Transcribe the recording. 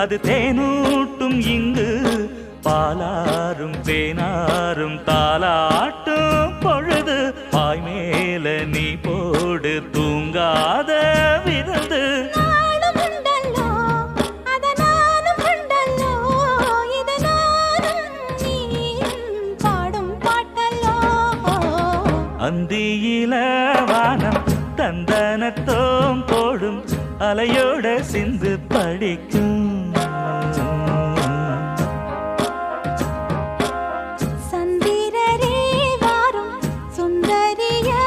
அது தேனூட்டும் இங்கு பாலாரும் தேனாரும் தாலாட்டும் பொழுது பாய் மேல நீ போடு தூங்காத விருந்து அந்தியில வானம் தந்தனத்தோம் போடும் அலையோட சிந்து படிக்கும்